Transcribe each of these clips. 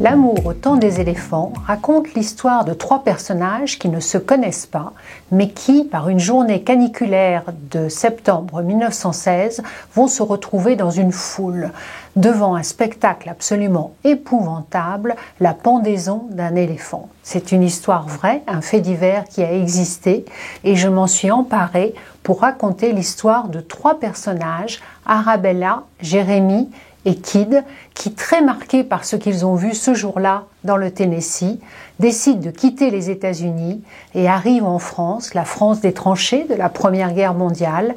L'amour au temps des éléphants raconte l'histoire de trois personnages qui ne se connaissent pas, mais qui, par une journée caniculaire de septembre 1916, vont se retrouver dans une foule, devant un spectacle absolument épouvantable, la pendaison d'un éléphant. C'est une histoire vraie, un fait divers qui a existé, et je m'en suis emparée pour raconter l'histoire de trois personnages, Arabella, Jérémie et Kid, qui, très marqués par ce qu'ils ont vu ce jour-là dans le Tennessee, décident de quitter les États-Unis et arrivent en France, la France des tranchées de la Première Guerre mondiale.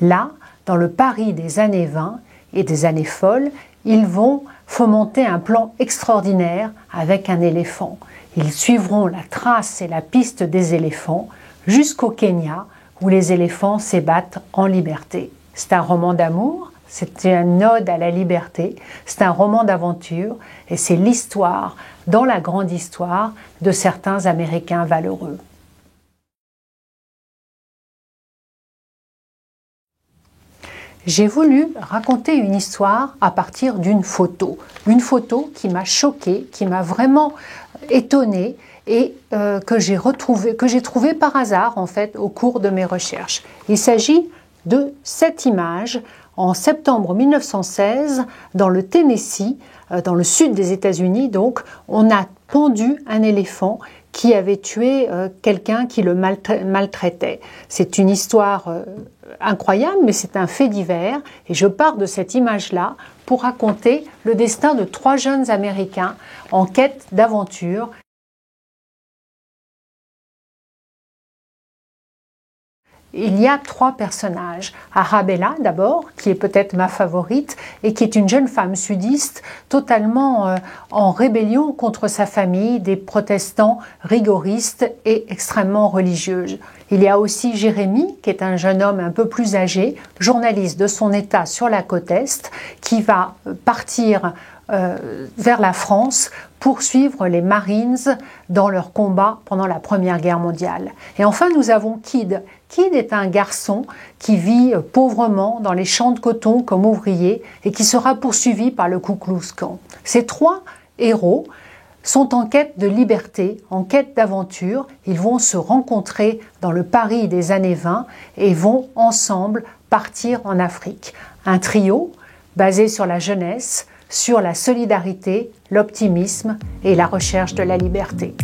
Là, dans le Paris des années 20 et des années folles, ils vont fomenter un plan extraordinaire avec un éléphant. Ils suivront la trace et la piste des éléphants jusqu'au Kenya, où les éléphants s'ébattent en liberté. C'est un roman d'amour, c'est une ode à la liberté, c'est un roman d'aventure et c'est l'histoire, dans la grande histoire, de certains Américains valeureux. J'ai voulu raconter une histoire à partir d'une photo qui m'a choquée, qui m'a vraiment étonnée et que j'ai trouvée par hasard en fait au cours de mes recherches. Il s'agit de cette image en septembre 1916 dans le Tennessee, dans le sud des États-Unis. Donc, on a pendu un éléphant qui avait tué quelqu'un qui le maltraitait. C'est une histoire incroyable, mais c'est un fait divers. Et je pars de cette image-là pour raconter le destin de trois jeunes Américains en quête d'aventure. Il y a trois personnages. Arabella d'abord, qui est peut-être ma favorite, et qui est une jeune femme sudiste totalement en rébellion contre sa famille, des protestants rigoristes et extrêmement religieux. Il y a aussi Jérémie, qui est un jeune homme un peu plus âgé, journaliste de son état sur la côte Est, qui va partir vers la France pour suivre les Marines dans leur combat pendant la Première Guerre mondiale. Et enfin, nous avons Kid. Kid est un garçon qui vit pauvrement dans les champs de coton comme ouvrier et qui sera poursuivi par le Ku Klux Klan. Ces trois héros sont en quête de liberté, en quête d'aventure. Ils vont se rencontrer dans le Paris des années 20 et vont ensemble partir en Afrique. Un trio basé sur la jeunesse, sur la solidarité, l'optimisme et la recherche de la liberté.